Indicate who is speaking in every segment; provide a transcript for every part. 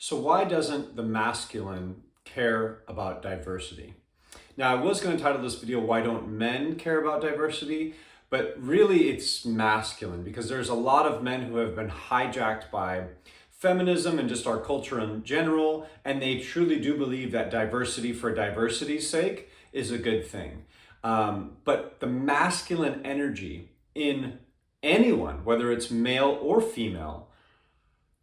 Speaker 1: So why doesn't the masculine care about diversity? Now, I was going to title this video, Why Don't Men Care About Diversity? But really it's masculine, because there's a lot of men who have been hijacked by feminism and just our culture in general, and they truly do believe that diversity for diversity's sake is a good thing. But the masculine energy in anyone, whether it's male or female,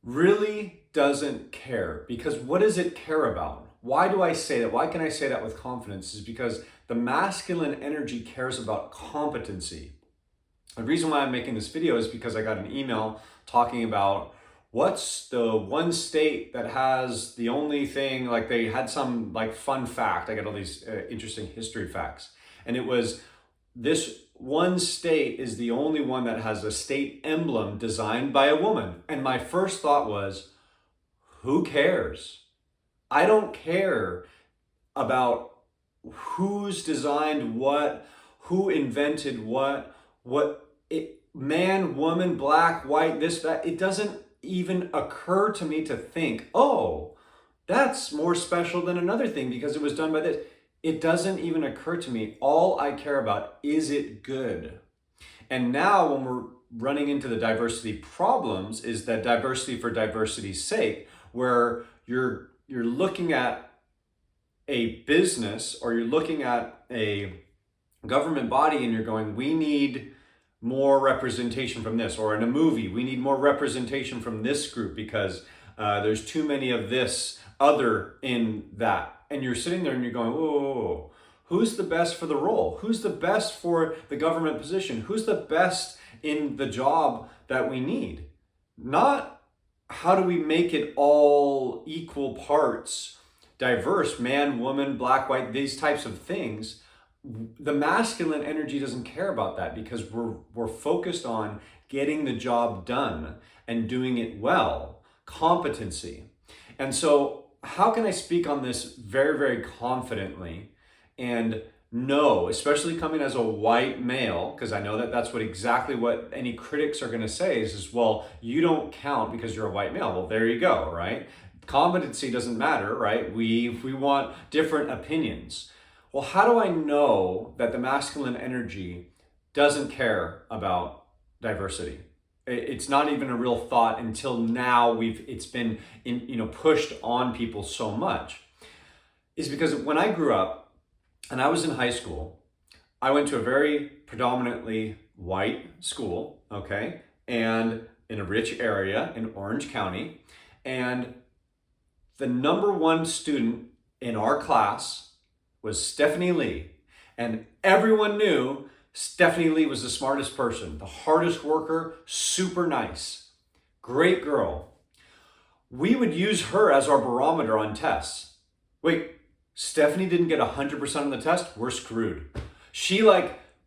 Speaker 1: really doesn't care. Because what does it care about? Why do I say that? Why can I say that with confidence? Is because the masculine energy cares about competency. The reason why I'm making this video is because I got an email talking about what's the one state that has the only thing, like they had some like fun fact. I got all these interesting history facts. And it was this one state is the only one that has a state emblem designed by a woman. And my first thought was, who cares? I don't care about who's designed what, who invented what man, woman, black, white, this, that. It doesn't even occur to me to think, oh, that's more special than another thing because it was done by this. It doesn't even occur to me. All I care about, is it good? And now when we're running into the diversity problems, is that diversity for diversity's sake, where you're looking at a business or you're looking at a government body and you're going, we need more representation from this, or in a movie, we need more representation from this group because there's too many of this other in that. And you're sitting there and you're going, whoa, who's the best for the role? Who's the best for the government position? Who's the best in the job that we need? Not how do we make it all equal parts, diverse, man, woman, black, white, these types of things. The masculine energy doesn't care about that because we're focused on getting the job done and doing it well, competency. And so how can I speak on this very, very confidently and know, especially coming as a white male, because I know that that's exactly what any critics are going to say is, well, you don't count because you're a white male. Well, there you go, right? Competency doesn't matter, right? We want different opinions. Well, how do I know that the masculine energy doesn't care about diversity? It's not even a real thought until now. It's been pushed on people so much. Is because when I grew up and I was in high school, I went to a very predominantly white school, okay, and in a rich area in Orange County, and the number one student in our class was Stephanie Lee. And everyone knew Stephanie Lee was the smartest person, the hardest worker, super nice, great girl. We would use her as our barometer on tests. Wait, Stephanie didn't get 100% on the test? We're screwed. She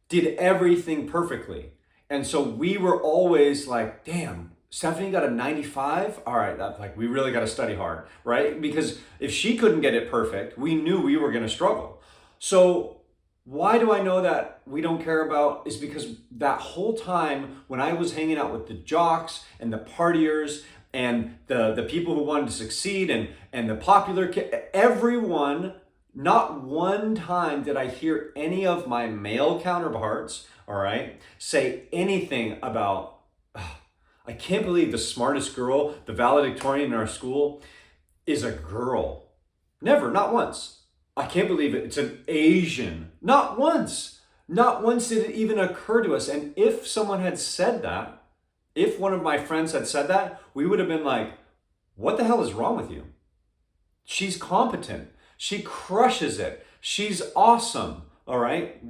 Speaker 1: did everything perfectly. And so we were always like, damn, Stephanie got a 95? All right, we really got to study hard, right? Because if she couldn't get it perfect, we knew we were going to struggle. So why do I know that we don't care about is because that whole time when I was hanging out with the jocks and the partiers and the people who wanted to succeed and the popular everyone, not one time did I hear any of my male counterparts, all right, say anything about, I can't believe the smartest girl, the valedictorian in our school, is a girl. Never, not once. I can't believe it. It's an Asian. Not once. Not once did it even occur to us. And if someone had said that, if one of my friends had said that, we would have been like, what the hell is wrong with you? She's competent. She crushes it. She's awesome. All right?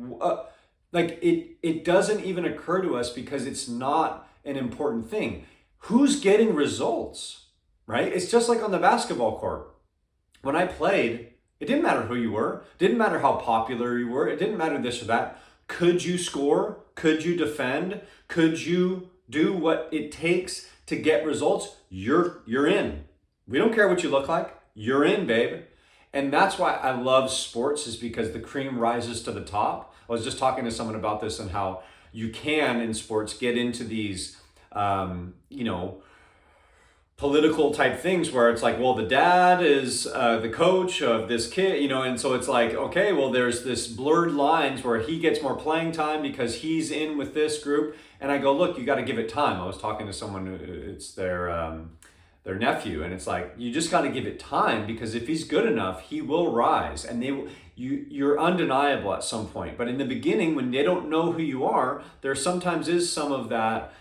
Speaker 1: It doesn't even occur to us because it's not an important thing. Who's getting results, right? It's just like on the basketball court. When I played, it didn't matter who you were. It didn't matter how popular you were. It didn't matter this or that. Could you score? Could you defend? Could you do what it takes to get results? You're in. We don't care what you look like. You're in, babe. And that's why I love sports, is because the cream rises to the top. I was just talking to someone about this and how you can in sports get into these political type things where it's like, well, the dad is the coach of this kid, and so it's like, okay, well, there's this blurred lines where he gets more playing time because he's in with this group. And I go, look, you got to give it time. I was talking to someone who it's their nephew, and it's like, you just got to give it time, because if he's good enough, he will rise, and you're undeniable at some point. But in the beginning, when they don't know who you are, there sometimes is some of that,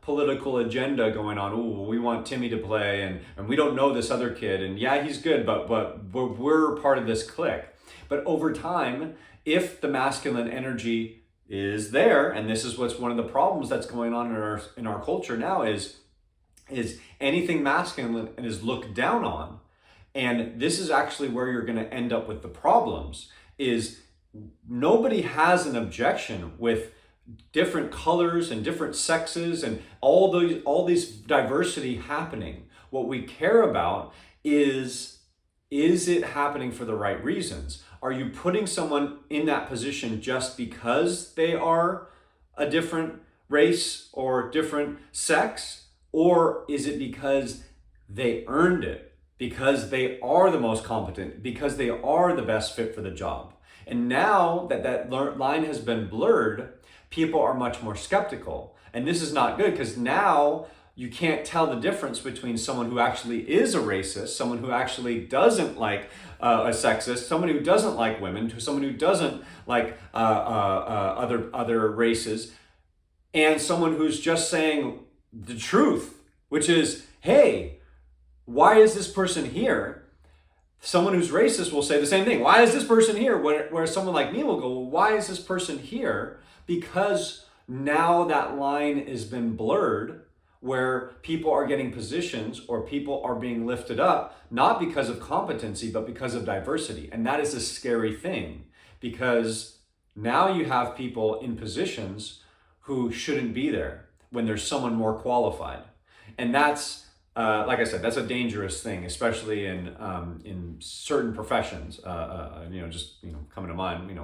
Speaker 1: political agenda going on. Oh, we want Timmy to play, and we don't know this other kid, and yeah, he's good, but we're part of this clique. But over time, if the masculine energy is there, and this is what's one of the problems that's going on in our culture now, is anything masculine is looked down on. And this is actually where you're going to end up with the problems, is nobody has an objection with different colors and different sexes and all these diversity happening. What we care about is it happening for the right reasons? Are you putting someone in that position just because they are a different race or different sex? Or is it because they earned it, because they are the most competent, because they are the best fit for the job? And now that line has been blurred, people are much more skeptical. And this is not good, because now you can't tell the difference between someone who actually is a racist, someone who actually doesn't like a sexist, someone who doesn't like women, to someone who doesn't like other races, and someone who's just saying the truth, which is, hey, why is this person here? Someone who's racist will say the same thing. Why is this person here? Where someone like me will go, well, why is this person here? Because now that line has been blurred, where people are getting positions or people are being lifted up, not because of competency, but because of diversity. And that is a scary thing, because now you have people in positions who shouldn't be there when there's someone more qualified. And that's, like I said, that's a dangerous thing, especially in certain professions. Coming to mind,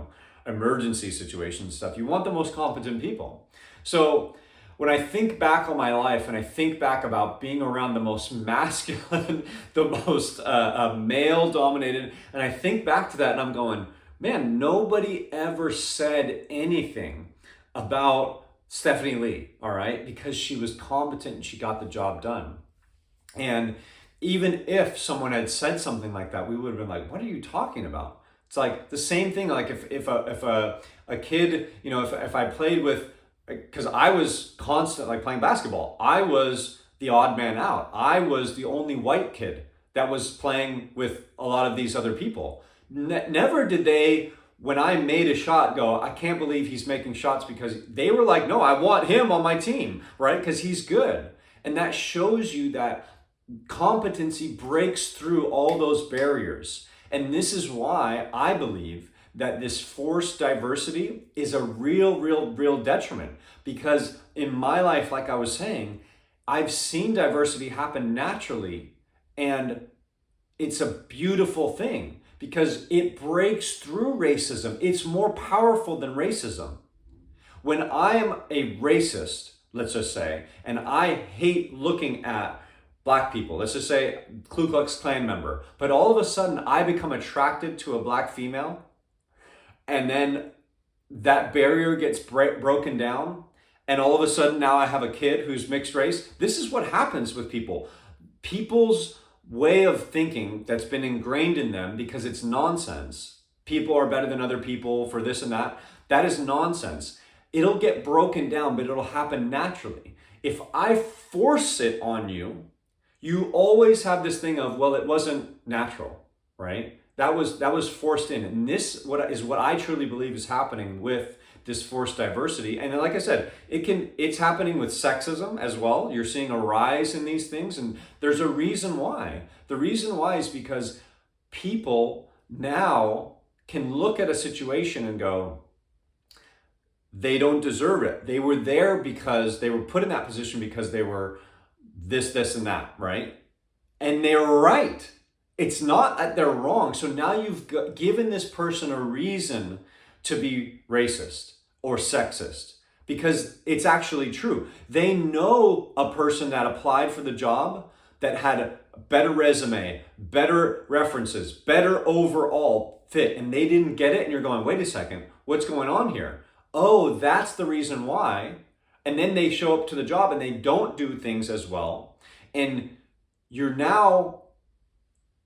Speaker 1: emergency situations, stuff. You want the most competent people. So when I think back on my life, and I think back about being around the most masculine, the most male-dominated, and I think back to that, and I'm going, man, nobody ever said anything about Stephanie Lee, all right? Because she was competent and she got the job done. And even if someone had said something like that, we would have been like, what are you talking about? It's like the same thing, like if a kid, if I played with, because I was constant, like playing basketball, I was the odd man out. I was the only white kid that was playing with a lot of these other people. Never did they, when I made a shot, go, I can't believe he's making shots, because they were like, no, I want him on my team, right? Because he's good. And that shows you that competency breaks through all those barriers. And this is why I believe that this forced diversity is a real detriment. Because in my life, like I was saying, I've seen diversity happen naturally, and it's a beautiful thing, because it breaks through racism. It's more powerful than racism. When I am a racist, let's just say, and I hate looking at black people, let's just say Ku Klux Klan member, but all of a sudden I become attracted to a black female, and then that barrier gets broken down, and all of a sudden now I have a kid who's mixed race. This is what happens with people. People's way of thinking that's been ingrained in them, because it's nonsense. People are better than other people for this and that. That is nonsense. It'll get broken down, but it'll happen naturally. If I force it on you, you always have this thing of, well, it wasn't natural, right? That was forced in. And this is what I truly believe is happening with this forced diversity. And like I said, it's happening with sexism as well. You're seeing a rise in these things, and there's a reason why. The reason why is because people now can look at a situation and go, they don't deserve it. They were there because they were put in that position because they were this, and that, right? And they're right. It's not that they're wrong. So now you've given this person a reason to be racist or sexist, because it's actually true. They know a person that applied for the job that had a better resume, better references, better overall fit, and they didn't get it, and you're going, wait a second, what's going on here? Oh, that's the reason why. And then they show up to the job and they don't do things as well. And you're now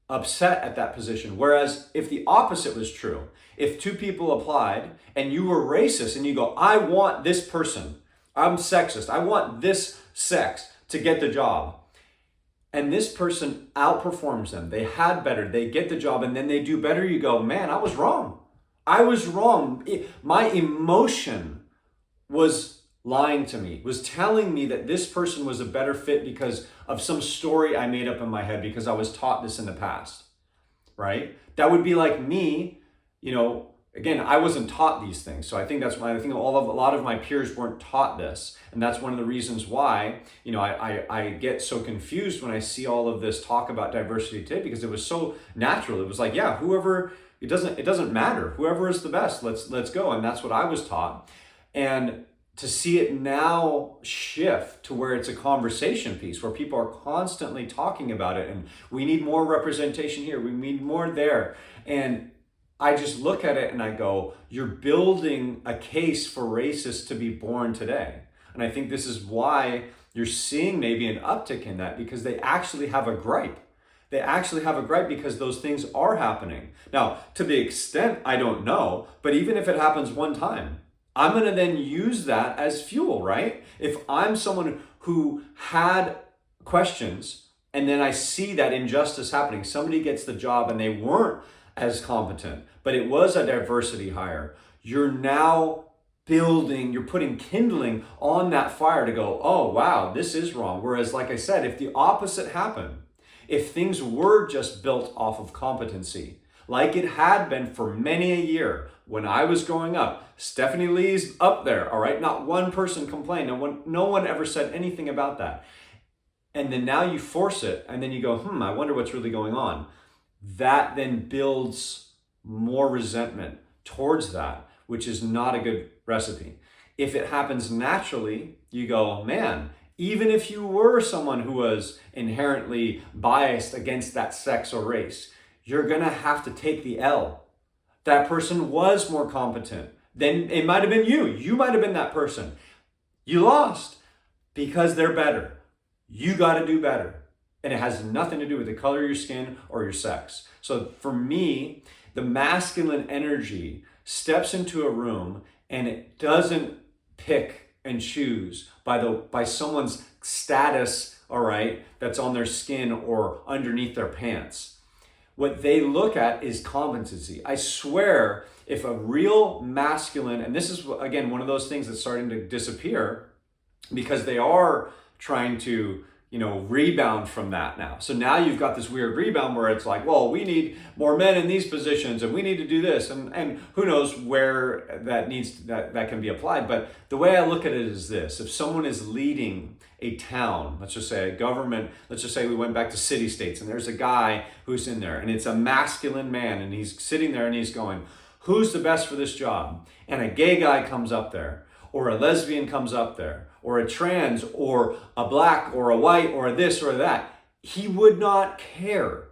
Speaker 1: upset at that position. Whereas if the opposite was true, if two people applied and you were racist and you go, I want this person, I'm sexist, I want this sex to get the job. And this person outperforms them. They had better, they get the job, and then they do better. You go, man, I was wrong. I was wrong. My emotion was lying to me, was telling me that this person was a better fit because of some story I made up in my head because I was taught this in the past, right? That would be like me, again, I wasn't taught these things. So I think that's why a lot of my peers weren't taught this. And that's one of the reasons why, I get so confused when I see all of this talk about diversity today, because it was so natural. It was like, yeah, it doesn't matter. Whoever is the best, let's go. And that's what I was taught. And to see it now shift to where it's a conversation piece, where people are constantly talking about it, and we need more representation here, we need more there. And I just look at it and I go, you're building a case for racists to be born today. And I think this is why you're seeing maybe an uptick in that, because they actually have a gripe. They actually have a gripe because those things are happening. Now, to the extent, I don't know, but even if it happens one time, I'm going to then use that as fuel, right? If I'm someone who had questions and then I see that injustice happening, somebody gets the job and they weren't as competent, but it was a diversity hire, you're now you're putting kindling on that fire to go, oh, wow, this is wrong. Whereas, like I said, if the opposite happened, if things were just built off of competency, like it had been for many a year when I was growing up, Stephanie Lee's up there, all right? Not one person complained. No one ever said anything about that. And then now you force it, and then you go, I wonder what's really going on. That then builds more resentment towards that, which is not a good recipe. If it happens naturally, you go, man, even if you were someone who was inherently biased against that sex or race, you're going to have to take the L. That person was more competent. Then it might have been you. You might have been that person. You lost because they're better. You got to do better. And it has nothing to do with the color of your skin or your sex. So for me, the masculine energy steps into a room and it doesn't pick and choose by someone's status, all right, that's on their skin or underneath their pants. What they look at is competency. I swear, if a real masculine, and this is, again, one of those things that's starting to disappear because they are trying to, rebound from that now. So now you've got this weird rebound where it's like, well, we need more men in these positions and we need to do this. And who knows where that can be applied. But the way I look at it is this: if someone is leading a town, let's just say a government, let's just say we went back to city states and there's a guy who's in there and it's a masculine man and he's sitting there and he's going, who's the best for this job? And a gay guy comes up there, or a lesbian comes up there, or a trans, or a black, or a white, or a this or that. He would not care.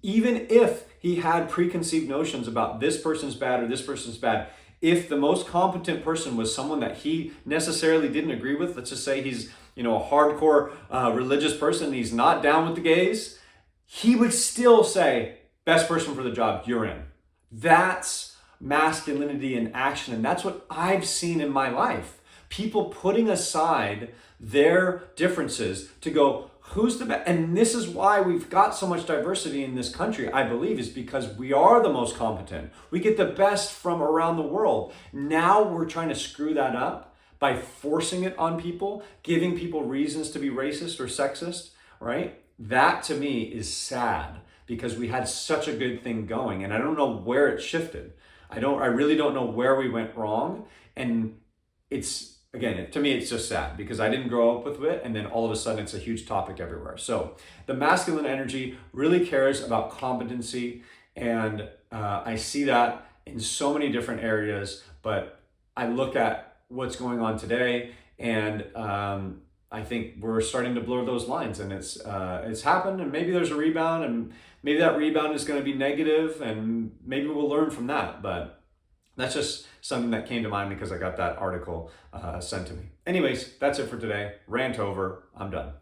Speaker 1: Even if he had preconceived notions about this person's bad or this person's bad, if the most competent person was someone that he necessarily didn't agree with, let's just say he's a hardcore religious person and he's not down with the gays, he would still say, best person for the job, you're in. That's masculinity in action, and that's what I've seen in my life. People putting aside their differences to go, who's the best? And this is why we've got so much diversity in this country, I believe, is because we are the most competent. We get the best from around the world. Now we're trying to screw that up by forcing it on people, giving people reasons to be racist or sexist, right? That to me is sad because we had such a good thing going, and I don't know where it shifted. I really don't know where we went wrong. And to me, it's just sad because I didn't grow up with it. And then all of a sudden it's a huge topic everywhere. So the masculine energy really cares about competency. And I see that in so many different areas, but I look at what's going on today and I think we're starting to blur those lines, and it's happened, and maybe there's a rebound, and maybe that rebound is going to be negative, and maybe we'll learn from that. But that's just something that came to mind because I got that article sent to me. Anyways, that's it for today. Rant over. I'm done.